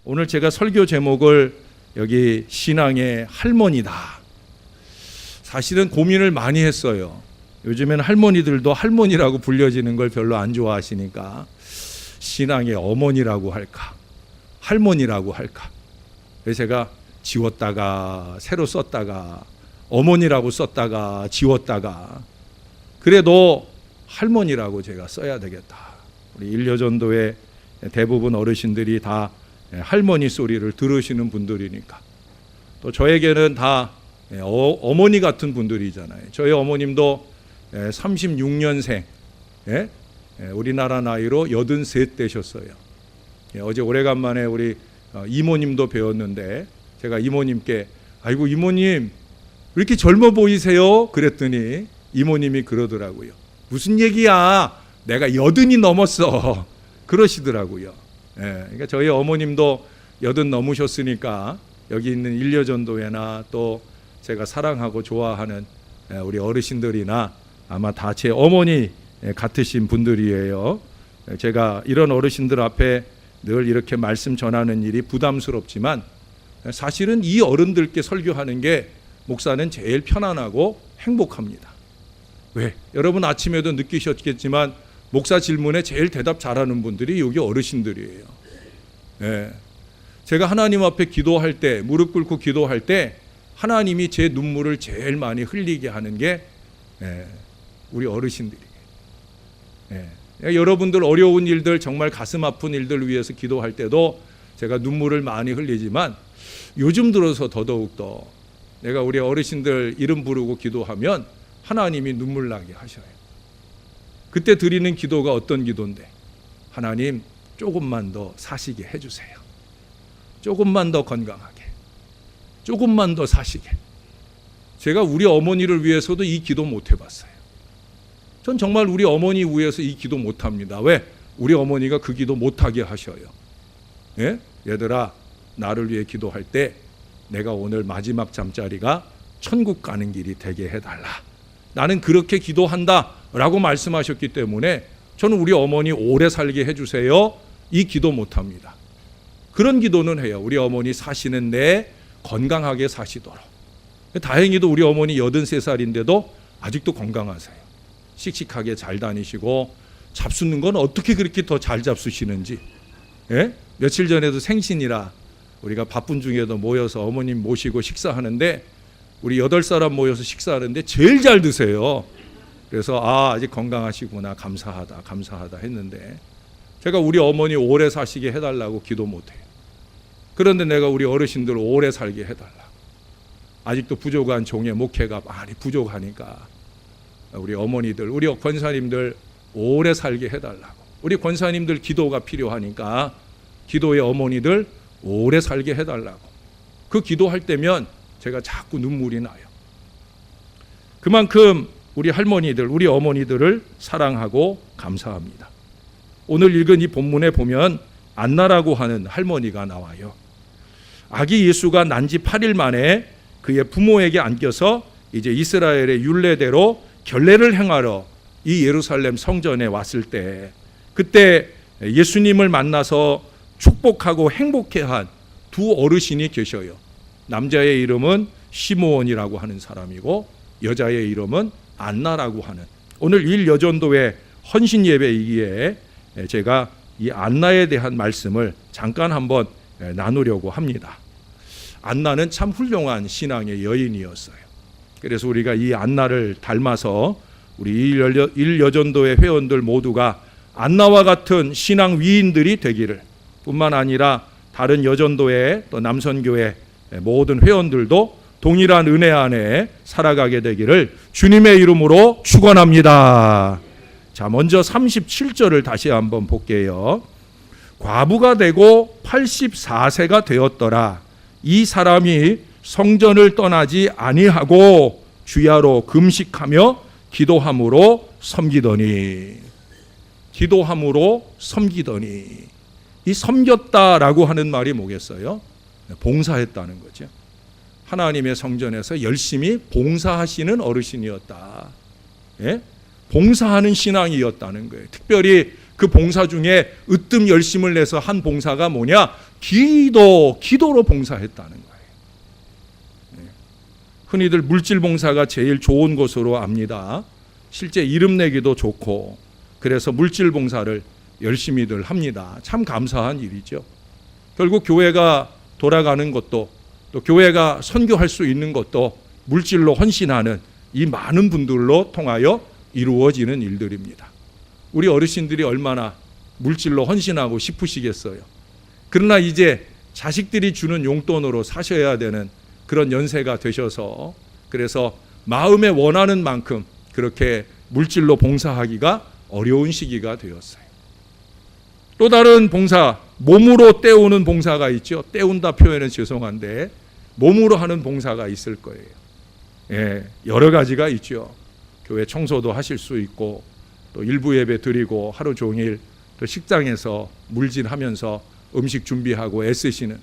오늘 제가 설교 제목을 여기 신앙의 할머니다. 사실은 고민을 많이 했어요. 요즘에는 할머니들도 할머니라고 불려지는 걸 별로 안 좋아하시니까 신앙의 어머니라고 할까, 할머니라고 할까. 그래서 제가 지웠다가 새로 썼다가 어머니라고 썼다가 지웠다가 그래도 할머니라고 제가 써야 되겠다. 우리 일여전도의 대부분 어르신들이 다 할머니 소리를 들으시는 분들이니까 또 저에게는 다 어머니 같은 분들이잖아요. 저희 어머님도 36년생, 우리나라 나이로 83 되셨어요. 어제 오래간만에 우리 이모님도 배웠는데 제가 이모님께 아이고 이모님 왜 이렇게 젊어 보이세요? 그랬더니 이모님이 그러더라고요. 무슨 얘기야? 내가 80이 넘었어. 그러시더라고요. 그러니까 저희 어머님도 80 넘으셨으니까 여기 있는 일여전도회나 또 제가 사랑하고 좋아하는 우리 어르신들이나 아마 다 제 어머니 같으신 분들이에요. 제가 이런 어르신들 앞에 늘 이렇게 말씀 전하는 일이 부담스럽지만 사실은 이 어른들께 설교하는 게 목사는 제일 편안하고 행복합니다. 왜? 여러분 아침에도 느끼셨겠지만 목사 질문에 제일 대답 잘하는 분들이 여기 어르신들이에요. 제가 하나님 앞에 기도할 때, 무릎 꿇고 기도할 때 하나님이 제 눈물을 제일 많이 흘리게 하는 게 우리 어르신들이에요. 여러분들 어려운 일들, 정말 가슴 아픈 일들 위해서 기도할 때도 제가 눈물을 많이 흘리지만 요즘 들어서 더더욱더 내가 우리 어르신들 이름 부르고 기도하면 하나님이 눈물 나게 하셔요. 그때 드리는 기도가 어떤 기도인데, 하나님 조금만 더 사시게 해주세요. 조금만 더 건강하게, 조금만 더 사시게. 제가 우리 어머니를 위해서도 이 기도 못 해봤어요. 전 정말 우리 어머니 위해서 이 기도 못 합니다. 왜? 우리 어머니가 그 기도 못하게 하셔요. 얘들아, 나를 위해 기도할 때 내가 오늘 마지막 잠자리가 천국 가는 길이 되게 해달라. 나는 그렇게 기도한다 라고 말씀하셨기 때문에 저는 우리 어머니 오래 살게 해주세요, 이 기도 못합니다. 그런 기도는 해요. 우리 어머니 사시는 내 건강하게 사시도록. 다행히도 우리 어머니 83살인데도 아직도 건강하세요. 씩씩하게 잘 다니시고 잡수는 건 어떻게 그렇게 더 잘 잡수시는지. 며칠 전에도 생신이라 우리가 바쁜 중에도 모여서 어머님 모시고 식사하는데 우리 8사람 모여서 식사하는데 제일 잘 드세요. 그래서 아직 건강하시구나, 감사하다 했는데 제가 우리 어머니 오래 사시게 해달라고 기도 못해요. 그런데 내가 우리 어르신들 오래 살게 해달라고. 아직도 부족한 종의 목회가 많이 부족하니까 우리 어머니들, 우리 권사님들 오래 살게 해달라고. 우리 권사님들 기도가 필요하니까 기도의 어머니들 오래 살게 해달라고. 그 기도할 때면 제가 자꾸 눈물이 나요. 그만큼 우리 할머니들, 우리 어머니들을 사랑하고 감사합니다. 오늘 읽은 이 본문에 보면 안나라고 하는 할머니가 나와요. 아기 예수가 난 지 8일 만에 그의 부모에게 안겨서 이제 이스라엘의 율례대로 결례를 행하러 이 예루살렘 성전에 왔을 때, 그때 예수님을 만나서 축복하고 행복해한 두 어르신이 계셔요. 남자의 이름은 시므온이라고 하는 사람이고 여자의 이름은 안나라고 하는. 오늘 일여전도의 헌신 예배이기에 제가 이 안나에 대한 말씀을 잠깐 한번 나누려고 합니다. 안나는 참 훌륭한 신앙의 여인이었어요. 그래서 우리가 이 안나를 닮아서 우리 일여전도의 회원들 모두가 안나와 같은 신앙 위인들이 되기를, 뿐만 아니라 다른 여전도회 또 남선교회 모든 회원들도 동일한 은혜 안에 살아가게 되기를 주님의 이름으로 축원합니다. 자, 먼저 37절을 다시 한번 볼게요. 과부가 되고 84세가 되었더라. 이 사람이 성전을 떠나지 아니하고 주야로 금식하며 기도함으로 섬기더니. 이 섬겼다라고 하는 말이 뭐겠어요? 봉사했다는 거죠. 하나님의 성전에서 열심히 봉사하시는 어르신이었다. 봉사하는 신앙이었다는 거예요. 특별히 그 봉사 중에 으뜸 열심을 내서 한 봉사가 뭐냐? 기도로 봉사했다는 거예요. 흔히들 물질 봉사가 제일 좋은 것으로 압니다. 실제 이름 내기도 좋고 그래서 물질 봉사를 열심히들 합니다. 참 감사한 일이죠. 결국 교회가 돌아가는 것도 또 교회가 선교할 수 있는 것도 물질로 헌신하는 이 많은 분들로 통하여 이루어지는 일들입니다. 우리 어르신들이 얼마나 물질로 헌신하고 싶으시겠어요. 그러나 이제 자식들이 주는 용돈으로 사셔야 되는 그런 연세가 되셔서 그래서 마음에 원하는 만큼 그렇게 물질로 봉사하기가 어려운 시기가 되었어요. 또 다른 봉사, 몸으로 때우는 봉사가 있죠. 때운다 표현은 죄송한데 몸으로 하는 봉사가 있을 거예요. 여러 가지가 있죠. 교회 청소도 하실 수 있고 또 일부 예배 드리고 하루 종일 또 식당에서 물질하면서 음식 준비하고 애쓰시는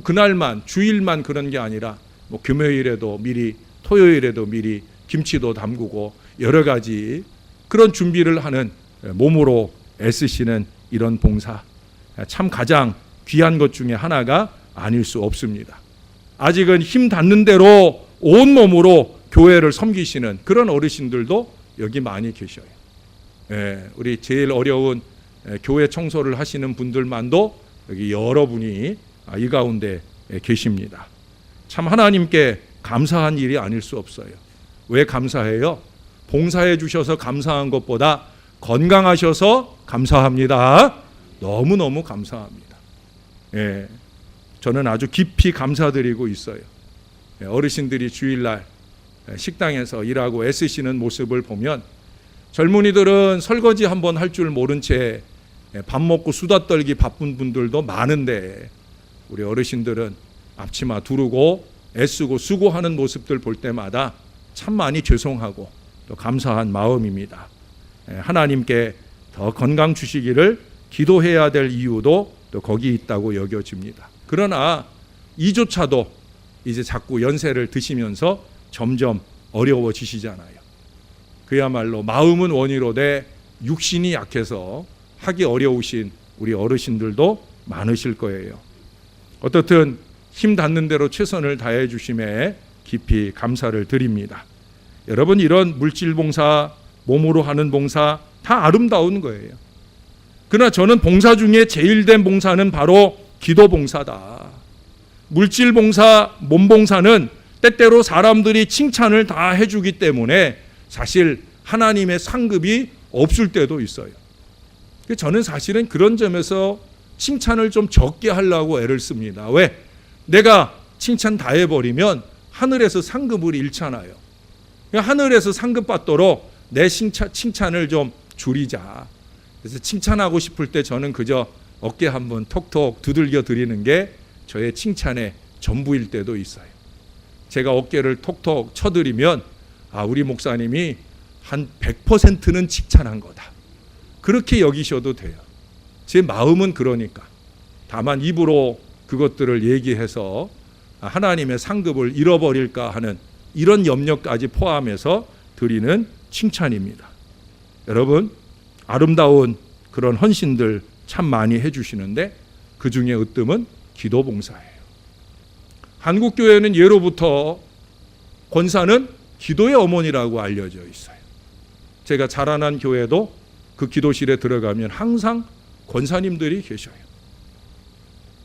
그날만 주일만 그런 게 아니라 금요일에도 미리 토요일에도 미리 김치도 담그고 여러 가지 그런 준비를 하는 몸으로 애쓰시는 이런 봉사 참 가장 귀한 것 중에 하나가 아닐 수 없습니다. 아직은 힘 닿는 대로 온몸으로 교회를 섬기시는 그런 어르신들도 여기 많이 계셔요. 우리 제일 어려운 교회 청소를 하시는 분들만도 여기 여러분이 이 가운데 계십니다. 참 하나님께 감사한 일이 아닐 수 없어요. 왜 감사해요? 봉사해 주셔서 감사한 것보다 건강하셔서 감사합니다. 너무너무 감사합니다. 저는 아주 깊이 감사드리고 있어요. 어르신들이 주일날 식당에서 일하고 애쓰시는 모습을 보면 젊은이들은 설거지 한번 할 줄 모른 채 밥 먹고 수다 떨기 바쁜 분들도 많은데 우리 어르신들은 앞치마 두르고 애쓰고 수고하는 모습들 볼 때마다 참 많이 죄송하고 또 감사한 마음입니다. 하나님께 더 건강 주시기를 기도해야 될 이유도 또 거기 있다고 여겨집니다. 그러나 이조차도 이제 자꾸 연세를 드시면서 점점 어려워지시잖아요. 그야말로 마음은 원이로되 육신이 약해서 하기 어려우신 우리 어르신들도 많으실 거예요. 어떻든 힘 닿는 대로 최선을 다해 주심에 깊이 감사를 드립니다. 여러분 이런 물질 봉사, 몸으로 하는 봉사 다 아름다운 거예요. 그러나 저는 봉사 중에 제일 된 봉사는 바로 기도 봉사다. 물질 봉사, 몸 봉사는 때때로 사람들이 칭찬을 다 해주기 때문에 사실 하나님의 상급이 없을 때도 있어요. 저는 사실은 그런 점에서 칭찬을 좀 적게 하려고 애를 씁니다. 왜? 내가 칭찬 다 해버리면 하늘에서 상급을 잃잖아요. 하늘에서 상급 받도록 내 칭찬을 좀 줄이자. 그래서 칭찬하고 싶을 때 저는 그저 어깨 한번 톡톡 두들겨 드리는 게 저의 칭찬의 전부일 때도 있어요. 제가 어깨를 톡톡 쳐드리면 우리 목사님이 한 100%는 칭찬한 거다. 그렇게 여기셔도 돼요. 제 마음은 그러니까. 다만 입으로 그것들을 얘기해서 하나님의 상급을 잃어버릴까 하는 이런 염려까지 포함해서 드리는 칭찬입니다. 여러분 아름다운 그런 헌신들 참 많이 해주시는데 그 중에 으뜸은 기도 봉사예요. 한국교회는 예로부터 권사는 기도의 어머니라고 알려져 있어요. 제가 자라난 교회도 그 기도실에 들어가면 항상 권사님들이 계셔요.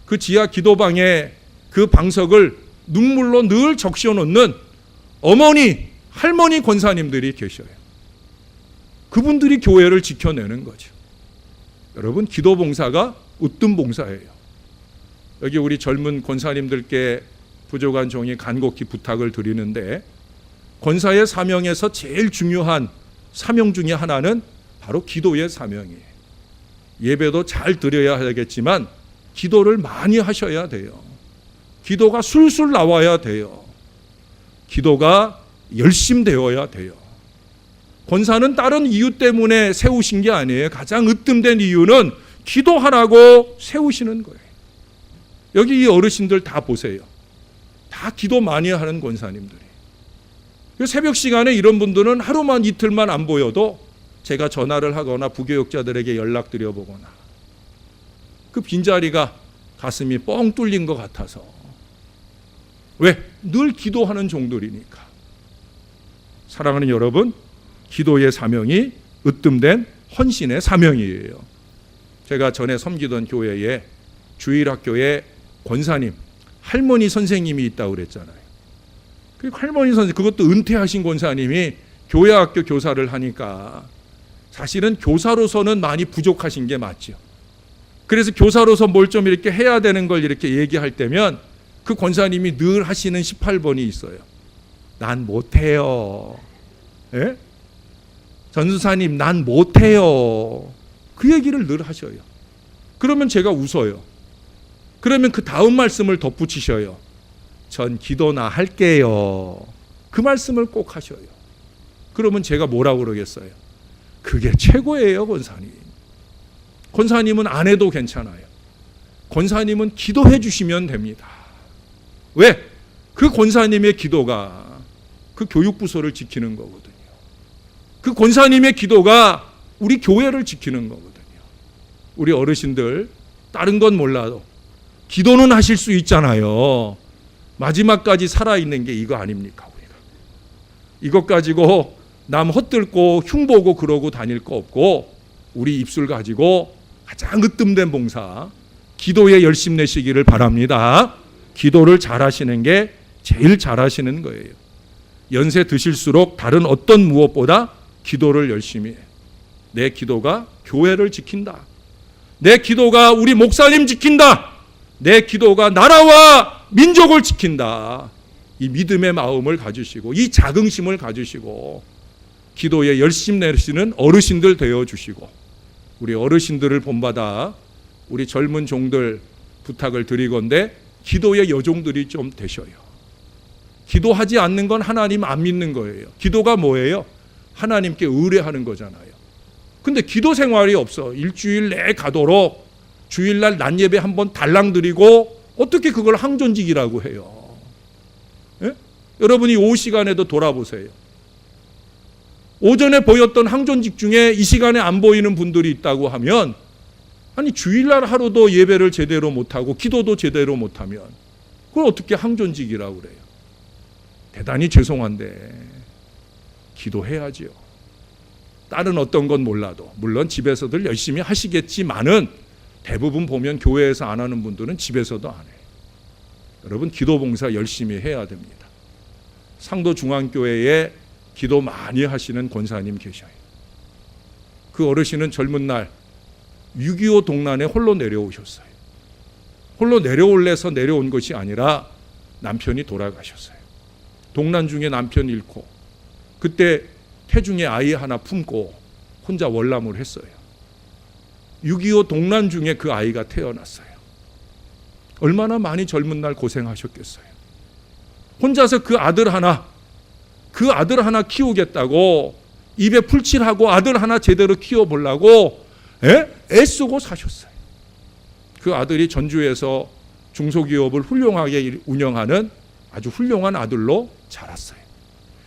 그 지하 기도방에 그 방석을 눈물로 늘 적셔 놓는 어머니, 할머니 권사님들이 계셔요. 그분들이 교회를 지켜내는 거죠. 여러분 기도 봉사가 으뜸 봉사예요. 여기 우리 젊은 권사님들께 부족한 종이 간곡히 부탁을 드리는데 권사의 사명에서 제일 중요한 사명 중에 하나는 바로 기도의 사명이에요. 예배도 잘 드려야 하겠지만 기도를 많이 하셔야 돼요. 기도가 술술 나와야 돼요. 기도가 열심되어야 돼요. 권사는 다른 이유 때문에 세우신 게 아니에요. 가장 으뜸된 이유는 기도하라고 세우시는 거예요. 여기 이 어르신들 다 보세요. 다 기도 많이 하는 권사님들이. 새벽 시간에 이런 분들은 하루만 이틀만 안 보여도 제가 전화를 하거나 부교육자들에게 연락드려 보거나 그 빈자리가 가슴이 뻥 뚫린 것 같아서. 왜? 늘 기도하는 종들이니까. 사랑하는 여러분, 기도의 사명이 으뜸된 헌신의 사명이에요. 제가 전에 섬기던 교회에 주일학교에 권사님, 할머니 선생님이 있다고 그랬잖아요. 그 할머니 선생님, 그것도 은퇴하신 권사님이 교회학교 교사를 하니까 사실은 교사로서는 많이 부족하신 게 맞죠. 그래서 교사로서 뭘 좀 이렇게 해야 되는 걸 이렇게 얘기할 때면 그 권사님이 늘 하시는 18번이 있어요. 난 못해요. 예? 전수사님, 난 못해요. 그 얘기를 늘 하셔요. 그러면 제가 웃어요. 그러면 그 다음 말씀을 덧붙이셔요. 전 기도나 할게요. 그 말씀을 꼭 하셔요. 그러면 제가 뭐라고 그러겠어요? 그게 최고예요, 권사님. 권사님은 안 해도 괜찮아요. 권사님은 기도해 주시면 됩니다. 왜? 그 권사님의 기도가 그 교육부서를 지키는 거거든요. 그 권사님의 기도가 우리 교회를 지키는 거거든요. 우리 어르신들 다른 건 몰라도 기도는 하실 수 있잖아요. 마지막까지 살아있는 게 이거 아닙니까? 우리가 이것 가지고 남 헛들고 흉보고 그러고 다닐 거 없고 우리 입술 가지고 가장 으뜸된 봉사, 기도에 열심 내시기를 바랍니다. 기도를 잘하시는 게 제일 잘하시는 거예요. 연세 드실수록 다른 어떤 무엇보다 기도를 열심히 해. 내 기도가 교회를 지킨다. 내 기도가 우리 목사님 지킨다. 내 기도가 나라와 민족을 지킨다. 이 믿음의 마음을 가지시고 이 자긍심을 가지시고 기도에 열심 내시는 어르신들 되어주시고 우리 어르신들을 본받아 우리 젊은 종들 부탁을 드리건대 기도의 여종들이 좀 되셔요. 기도하지 않는 건 하나님 안 믿는 거예요. 기도가 뭐예요? 하나님께 의뢰하는 거잖아요. 근데 기도 생활이 없어. 일주일 내에 가도록 주일날 낮예배 한번 달랑 드리고 어떻게 그걸 항존직이라고 해요? 예? 여러분이 오후 시간에도 돌아보세요. 오전에 보였던 항존직 중에 이 시간에 안 보이는 분들이 있다고 하면 아니 주일날 하루도 예배를 제대로 못하고 기도도 제대로 못하면 그걸 어떻게 항존직이라고 그래요? 대단히 죄송한데 기도해야지요. 다른 어떤 건 몰라도 물론 집에서들 열심히 하시겠지만은 대부분 보면 교회에서 안 하는 분들은 집에서도 안 해요. 여러분 기도 봉사 열심히 해야 됩니다. 상도 중앙교회에 기도 많이 하시는 권사님 계셔요. 그 어르신은 젊은 날 6.25 동란에 홀로 내려오셨어요. 홀로 내려올래서 내려온 것이 아니라 남편이 돌아가셨어요. 동란 중에 남편 잃고 그때 태중에 아이 하나 품고 혼자 월남을 했어요. 6.25 동란 중에 그 아이가 태어났어요. 얼마나 많이 젊은 날 고생하셨겠어요. 혼자서 그 아들 하나 키우겠다고 입에 풀칠하고 아들 하나 제대로 키워보려고 애쓰고 사셨어요. 그 아들이 전주에서 중소기업을 훌륭하게 운영하는 아주 훌륭한 아들로 자랐어요.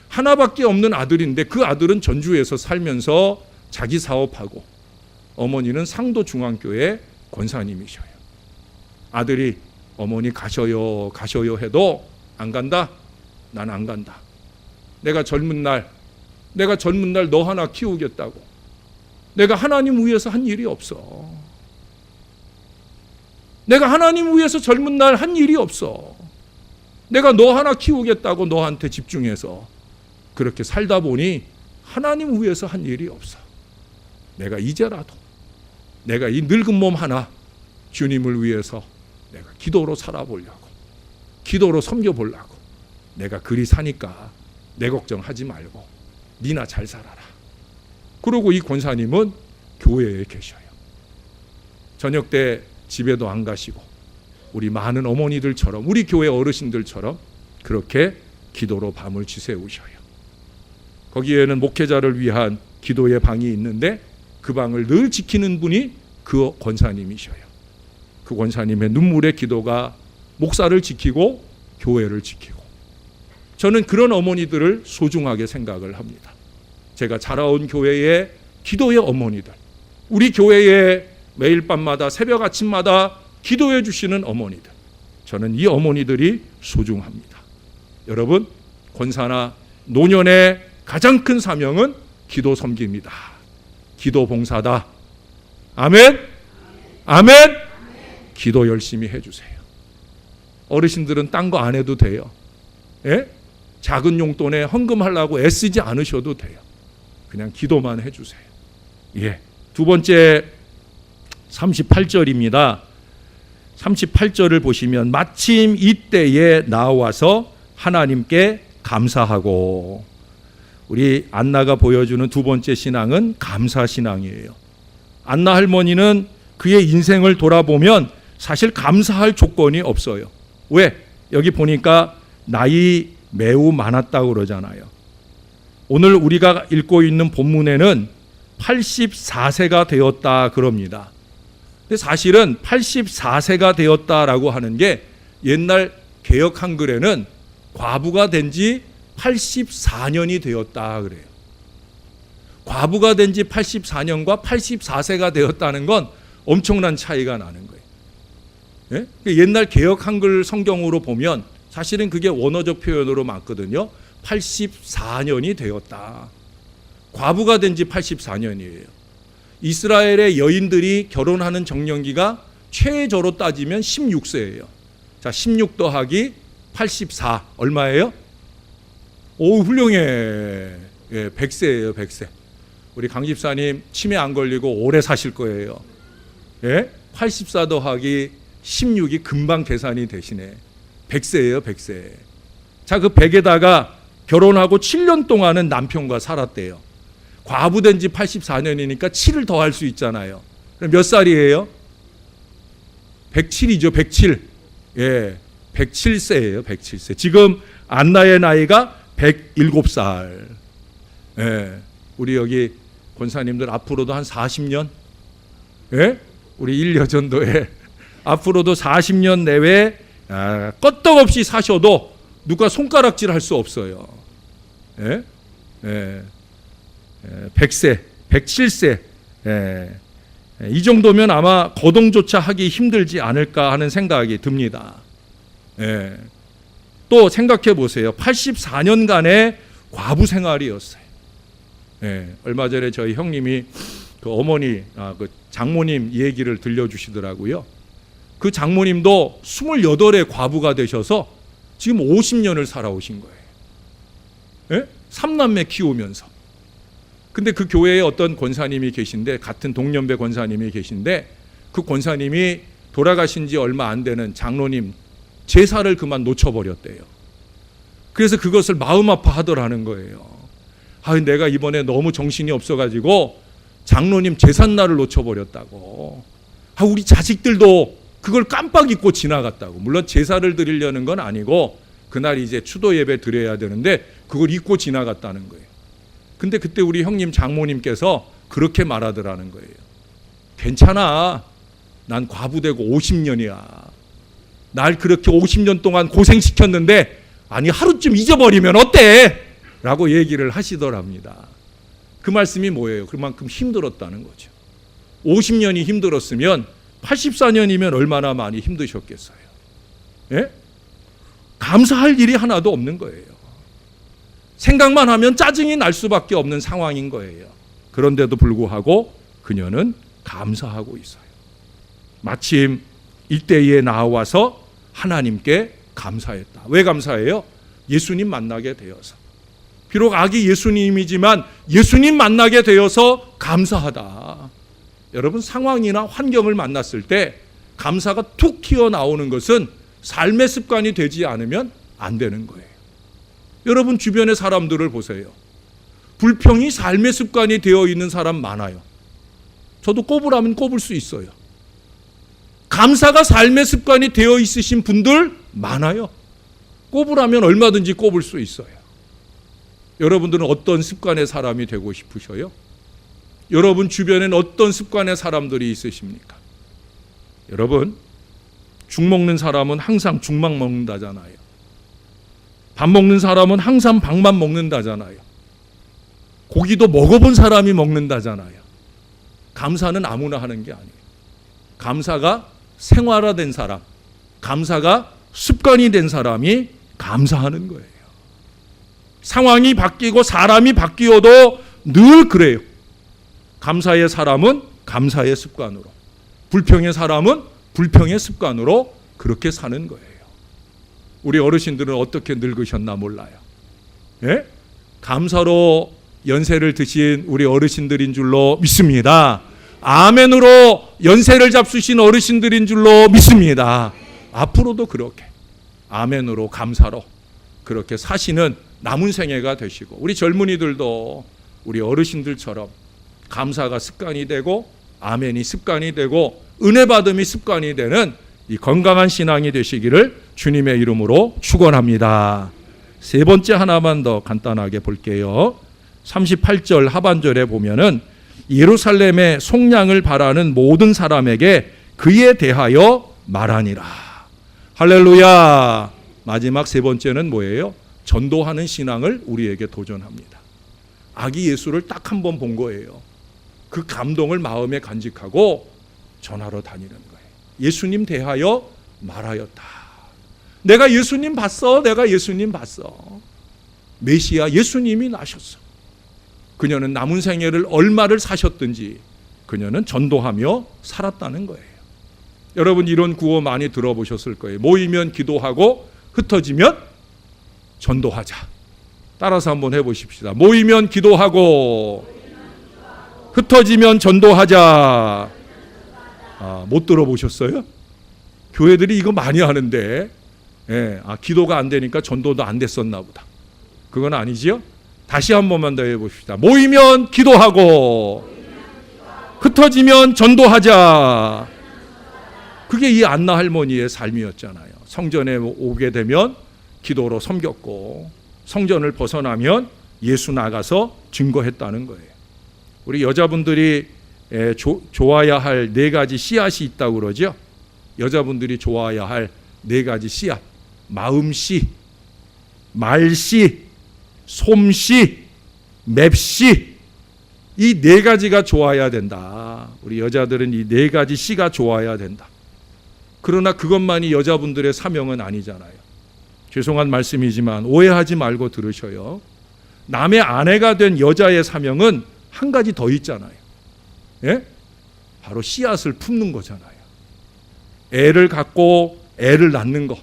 하나밖에 없는 아들인데 그 아들은 전주에서 살면서 자기 사업하고 어머니는 상도 중앙교회 권사님이셔요. 아들이 어머니 가셔요 해도 안 간다? 난 안 간다. 내가 젊은 날 너 하나 키우겠다고. 내가 하나님 위해서 한 일이 없어. 내가 하나님 위해서 젊은 날 한 일이 없어. 내가 너 하나 키우겠다고 너한테 집중해서 그렇게 살다 보니 하나님 위해서 한 일이 없어. 내가 이제라도 내가 이 늙은 몸 하나 주님을 위해서 내가 기도로 살아보려고, 기도로 섬겨보려고. 내가 그리 사니까 내 걱정하지 말고 니나 잘 살아라. 그러고 이 권사님은 교회에 계셔요. 저녁 때 집에도 안 가시고 우리 많은 어머니들처럼 우리 교회 어르신들처럼 그렇게 기도로 밤을 지새우셔요. 거기에는 목회자를 위한 기도의 방이 있는데 그 방을 늘 지키는 분이 그 권사님이셔요. 그 권사님의 눈물의 기도가 목사를 지키고 교회를 지키고, 저는 그런 어머니들을 소중하게 생각을 합니다. 제가 자라온 교회의 기도의 어머니들, 우리 교회에 매일 밤마다 새벽 아침마다 기도해 주시는 어머니들, 저는 이 어머니들이 소중합니다. 여러분, 권사나 노년의 가장 큰 사명은 기도 섬깁니다. 기도 봉사다. 아멘. 아멘. 기도 열심히 해주세요. 어르신들은 딴 거 안 해도 돼요. 예? 작은 용돈에 헌금하려고 애쓰지 않으셔도 돼요. 그냥 기도만 해주세요. 예. 두 번째 38절입니다. 38절을 보시면 마침 이때에 나와서 하나님께 감사하고, 우리 안나가 보여주는 두 번째 신앙은 감사 신앙이에요. 안나 할머니는 그의 인생을 돌아보면 사실 감사할 조건이 없어요. 왜? 여기 보니까 나이 매우 많았다고 그러잖아요. 오늘 우리가 읽고 있는 본문에는 84세가 되었다 그럽니다. 근데 사실은 84세가 되었다라고 하는 게 옛날 개역 한글에는 과부가 된 지 84년이 되었다 그래요. 과부가 된 지 84년과 84세가 되었다는 건 엄청난 차이가 나는 거예요. 예? 옛날 개역 한글 성경으로 보면 사실은 그게 원어적 표현으로 맞거든요. 84년이 되었다. 과부가 된 지 84년이에요. 이스라엘의 여인들이 결혼하는 정년기가 최저로 따지면 16세예요. 자, 16 더하기 84 얼마예요? 오, 훌륭해. 예, 100세예요, 100세. 우리 강 집사님 치매 안 걸리고 오래 사실 거예요. 예? 84 더하기 16이 금방 계산이 되시네. 100세예요, 100세. 자, 그 100에다가 결혼하고 7년 동안은 남편과 살았대요. 과부된 지 84년이니까 7을 더할 수 있잖아요. 그럼 몇 살이에요? 107이죠, 107. 예, 107세예요, 107세. 지금 안나의 나이가 107살. 예, 우리 여기 권사님들 앞으로도 한 40년? 예? 우리 일여전도에 앞으로도 40년 내외 껐떡없이 사셔도 누가 손가락질 할 수 없어요. 예? 예. 100세, 107세. 예. 이 정도면 아마 거동조차 하기 힘들지 않을까 하는 생각이 듭니다. 예. 또 생각해 보세요. 84년간의 과부 생활이었어요. 예. 얼마 전에 저희 형님이 그 어머니, 그 장모님 얘기를 들려주시더라고요. 그 장모님도 28의 과부가 되셔서 지금 50년을 살아오신 거예요. 예? 3남매 키우면서. 근데 그 교회에 어떤 권사님이 계신데, 같은 동년배 권사님이 계신데, 그 권사님이 돌아가신 지 얼마 안 되는 장로님 제사를 그만 놓쳐버렸대요. 그래서 그것을 마음 아파하더라는 거예요. 아, 내가 이번에 너무 정신이 없어가지고 장로님 제삿날을 놓쳐버렸다고. 아, 우리 자식들도 그걸 깜빡 잊고 지나갔다고. 물론 제사를 드리려는 건 아니고 그날 이제 추도 예배 드려야 되는데 그걸 잊고 지나갔다는 거예요. 근데 그때 우리 형님 장모님께서 그렇게 말하더라는 거예요. 괜찮아. 난 과부되고 50년이야. 날 그렇게 50년 동안 고생시켰는데 아니 하루쯤 잊어버리면 어때? 라고 얘기를 하시더랍니다. 그 말씀이 뭐예요? 그만큼 힘들었다는 거죠. 50년이 힘들었으면 84년이면 얼마나 많이 힘드셨겠어요. 예? 감사할 일이 하나도 없는 거예요. 생각만 하면 짜증이 날 수밖에 없는 상황인 거예요. 그런데도 불구하고 그녀는 감사하고 있어요. 마침 이때에 나와서 하나님께 감사했다. 왜 감사해요? 예수님 만나게 되어서. 비록 아기 예수님이지만 예수님 만나게 되어서 감사하다. 여러분, 상황이나 환경을 만났을 때 감사가 툭 튀어나오는 것은 삶의 습관이 되지 않으면 안 되는 거예요. 여러분 주변의 사람들을 보세요. 불평이 삶의 습관이 되어 있는 사람 많아요. 저도 꼽으라면 꼽을 수 있어요. 감사가 삶의 습관이 되어 있으신 분들 많아요. 꼽으라면 얼마든지 꼽을 수 있어요. 여러분들은 어떤 습관의 사람이 되고 싶으셔요? 여러분 주변엔 어떤 습관의 사람들이 있으십니까? 여러분, 죽 먹는 사람은 항상 죽만 먹는다잖아요. 밥 먹는 사람은 항상 밥만 먹는다잖아요. 고기도 먹어본 사람이 먹는다잖아요. 감사는 아무나 하는 게 아니에요. 감사가 생활화된 사람, 감사가 습관이 된 사람이 감사하는 거예요. 상황이 바뀌고 사람이 바뀌어도 늘 그래요. 감사의 사람은 감사의 습관으로, 불평의 사람은 불평의 습관으로 그렇게 사는 거예요. 우리 어르신들은 어떻게 늙으셨나 몰라요. 예? 감사로 연세를 드신 우리 어르신들인 줄로 믿습니다. 아멘으로 연세를 잡수신 어르신들인 줄로 믿습니다. 앞으로도 그렇게 아멘으로 감사로 그렇게 사시는 남은 생애가 되시고, 우리 젊은이들도 우리 어르신들처럼 감사가 습관이 되고 아멘이 습관이 되고 은혜 받음이 습관이 되는 이 건강한 신앙이 되시기를 주님의 이름으로 축원합니다. 세 번째 하나만 더 간단하게 볼게요. 38절 하반절에 보면은 예루살렘의 속량을 바라는 모든 사람에게 그에 대하여 말하니라. 할렐루야. 마지막 세 번째는 뭐예요? 전도하는 신앙을 우리에게 도전합니다. 아기 예수를 딱 한 번 본 거예요. 그 감동을 마음에 간직하고 전하러 다니는 거예요. 예수님 대하여 말하였다. 내가 예수님 봤어. 내가 예수님 봤어. 메시아 예수님이 나셨어. 그녀는 남은 생애를 얼마를 사셨든지 그녀는 전도하며 살았다는 거예요. 여러분 이런 구호 많이 들어보셨을 거예요. 모이면 기도하고 흩어지면 전도하자. 따라서 한번 해보십시다. 모이면 기도하고 흩어지면 전도하자. 못 들어보셨어요? 교회들이 이거 많이 하는데, 기도가 안 되니까 전도도 안 됐었나 보다. 그건 아니지요? 다시 한 번만 더 해봅시다. 모이면 기도하고 흩어지면 전도하자. 그게 이 안나 할머니의 삶이었잖아요. 성전에 오게 되면 기도로 섬겼고, 성전을 벗어나면 예수 나가서 증거했다는 거예요. 우리 여자분들이 좋아야 할 네 가지 씨앗이 있다고 그러죠. 여자분들이 좋아야 할 네 가지 씨앗. 마음씨, 말씨, 솜씨, 맵씨. 이 네 가지가 좋아야 된다. 우리 여자들은 이 네 가지 씨가 좋아야 된다. 그러나 그것만이 여자분들의 사명은 아니잖아요. 죄송한 말씀이지만 오해하지 말고 들으셔요. 남의 아내가 된 여자의 사명은 한 가지 더 있잖아요. 예? 바로 씨앗을 품는 거잖아요. 애를 갖고 애를 낳는 거.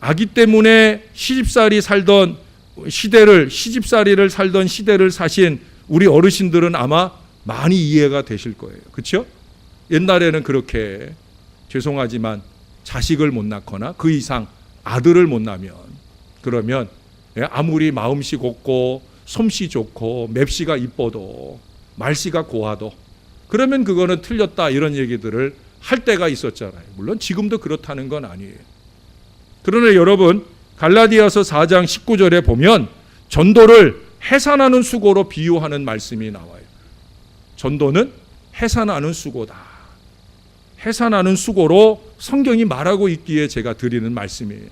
아기 때문에 시집살이를 살던 시대를 사신 우리 어르신들은 아마 많이 이해가 되실 거예요. 그렇죠? 옛날에는 그렇게 죄송하지만 자식을 못 낳거나 그 이상 아들을 못 낳으면, 그러면 아무리 마음씨 곱고 솜씨 좋고 맵씨가 이뻐도 말씨가 고와도 그러면 그거는 틀렸다, 이런 얘기들을 할 때가 있었잖아요. 물론 지금도 그렇다는 건 아니에요. 그러나 여러분 갈라디아서 4장 19절에 보면 전도를 해산하는 수고로 비유하는 말씀이 나와요. 전도는 해산하는 수고다. 해산하는 수고로 성경이 말하고 있기에 제가 드리는 말씀이에요.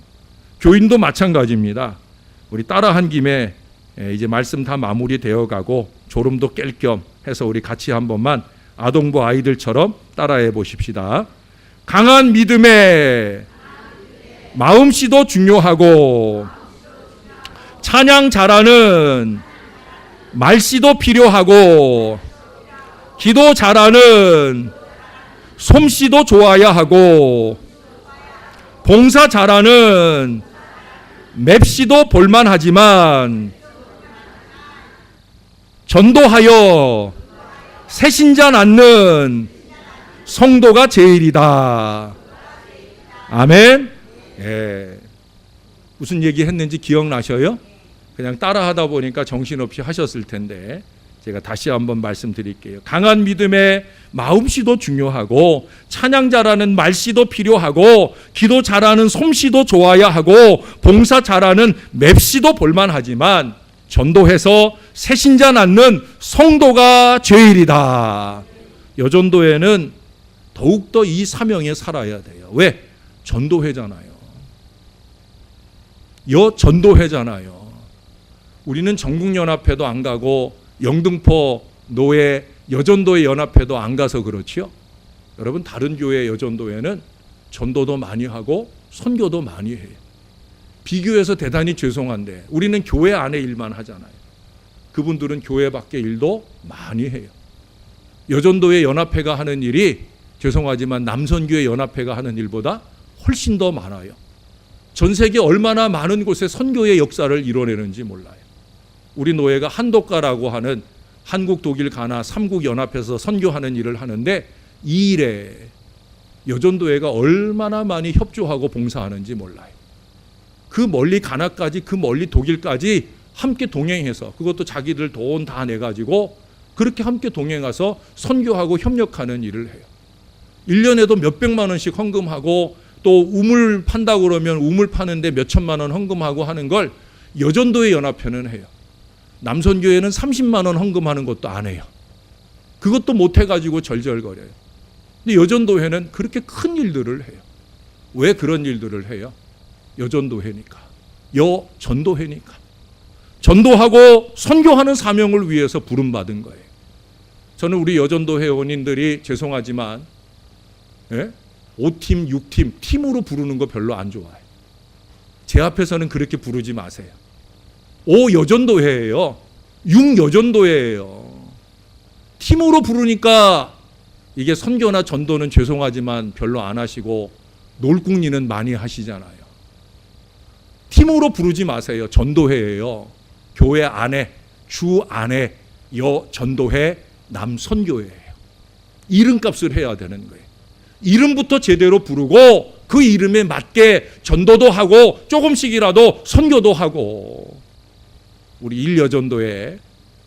교인도 마찬가지입니다. 우리 따라한 김에 이제 말씀 다 마무리되어 가고 졸음도 깰 겸 해서 우리 같이 한 번만 아동부 아이들처럼 따라해 보십시다. 강한 믿음에 마음씨도 중요하고 찬양 잘하는 말씨도 필요하고 기도 잘하는 솜씨도 좋아야 하고 봉사 잘하는 맵씨도 볼만하지만 전도하여 새신자 낳는 성도가 제일이다. 아멘. 예. 무슨 얘기 했는지 기억나셔요? 그냥 따라하다 보니까 정신없이 하셨을 텐데 제가 다시 한번 말씀드릴게요. 강한 믿음에 마음씨도 중요하고 찬양 잘하는 말씨도 필요하고 기도 잘하는 솜씨도 좋아야 하고 봉사 잘하는 맵씨도 볼만하지만 전도해서 새신자 낳는 성도가 제일이다. 여전도에는 더욱더 이 사명에 살아야 돼요. 왜? 전도회잖아요. 여전도회잖아요. 우리는 전국연합회도 안 가고 영등포 노예 여전도의 연합회도 안 가서 그렇지요. 여러분, 다른 교회 여전도회는 전도도 많이 하고 선교도 많이 해요. 비교해서 대단히 죄송한데 우리는 교회 안에 일만 하잖아요. 그분들은 교회 밖의 일도 많이 해요. 여전도회 연합회가 하는 일이 죄송하지만 남선교회 연합회가 하는 일보다 훨씬 더 많아요. 전 세계 얼마나 많은 곳에 선교의 역사를 이뤄내는지 몰라요. 우리 노회가 한독가라고 하는 한국, 독일, 가나 3국 연합해서 선교하는 일을 하는데 이 일에 여전도회가 얼마나 많이 협조하고 봉사하는지 몰라요. 그 멀리 가나까지, 그 멀리 독일까지 함께 동행해서, 그것도 자기들 돈 다 내가지고 그렇게 함께 동행해서 선교하고 협력하는 일을 해요. 1년에도 몇백만 원씩 헌금하고, 또 우물 판다고 그러면 우물 파는데 몇천만 원 헌금하고 하는 걸 여전도회 연합회는 해요. 남선교회는 30만 원 헌금하는 것도 안 해요. 그것도 못 해가지고 절절거려요. 근데 여전도회는 그렇게 큰 일들을 해요. 왜 그런 일들을 해요? 여전도회니까. 여전도회니까. 전도하고 선교하는 사명을 위해서 부름받은 거예요. 저는 우리 여전도 회원님들이 죄송하지만 5팀, 6팀, 팀으로 부르는 거 별로 안 좋아해요. 제 앞에서는 그렇게 부르지 마세요. 5여전도회예요. 6여전도회예요. 팀으로 부르니까 이게 선교나 전도는 죄송하지만 별로 안 하시고 놀궁리는 많이 하시잖아요. 팀으로 부르지 마세요. 전도회예요. 교회 안에, 주 안에 여전도회, 남선교회예요. 이름값을 해야 되는 거예요. 이름부터 제대로 부르고 그 이름에 맞게 전도도 하고 조금씩이라도 선교도 하고. 우리 1여전도회,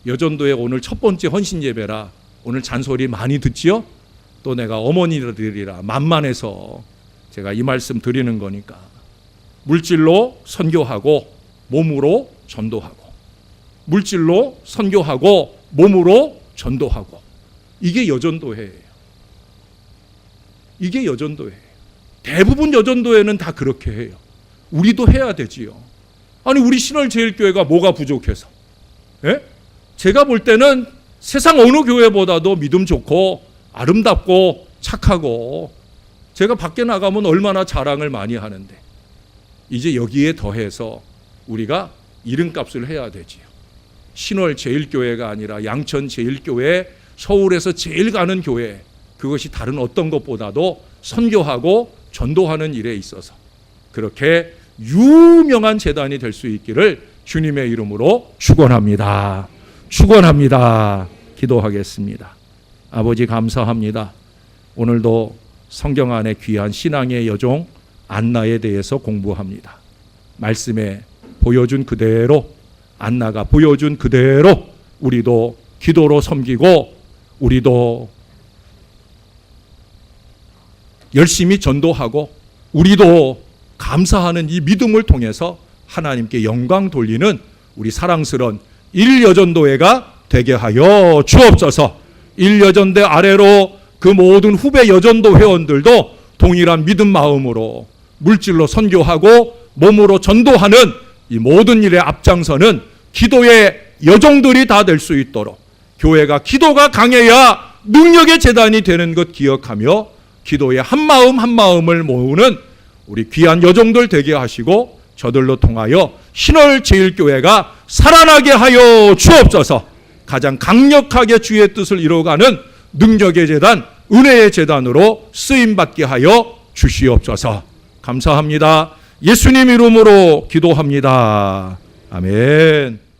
여전도회 오늘 첫 번째 헌신 예배라 오늘 잔소리 많이 듣지요? 또 내가 어머니들이라 만만해서 제가 이 말씀 드리는 거니까 물질로 선교하고 몸으로 전도하고, 물질로 선교하고 몸으로 전도하고. 이게 여전도회예요. 이게 여전도회예요. 대부분 여전도회는 다 그렇게 해요. 우리도 해야 되지요. 아니, 우리 신월제일교회가 뭐가 부족해서? 제가 볼 때는 세상 어느 교회보다도 믿음 좋고 아름답고 착하고, 제가 밖에 나가면 얼마나 자랑을 많이 하는데 이제 여기에 더해서 우리가 이름값을 해야 되지요. 신월제일교회가 아니라 양천제일교회, 서울에서 제일 가는 교회, 그것이 다른 어떤 것보다도 선교하고 전도하는 일에 있어서 그렇게 유명한 재단이 될 수 있기를 주님의 이름으로 축원합니다. 축원합니다. 기도하겠습니다. 아버지, 감사합니다. 오늘도 성경 안에 귀한 신앙의 여종 안나에 대해서 공부합니다. 말씀에 보여준 그대로, 안나가 보여준 그대로 우리도 기도로 섬기고 우리도 열심히 전도하고 우리도 감사하는 이 믿음을 통해서 하나님께 영광 돌리는 우리 사랑스러운 1여전도회가 되게 하여 주옵소서. 1여전대 아래로 그 모든 후배 여전도 회원들도 동일한 믿음 마음으로 물질로 선교하고 몸으로 전도하는 이 모든 일에 앞장서는 기도의 여종들이 다 될 수 있도록, 교회가 기도가 강해야 능력의 재단이 되는 것 기억하며 기도의 한마음 한마음을 모으는 우리 귀한 여종들 되게 하시고 저들로 통하여 신월제일교회가 살아나게 하여 주옵소서. 가장 강력하게 주의 뜻을 이루어가는 능력의 재단, 은혜의 재단으로 쓰임받게 하여 주시옵소서. 감사합니다. 예수님 이름으로 기도합니다. 아멘.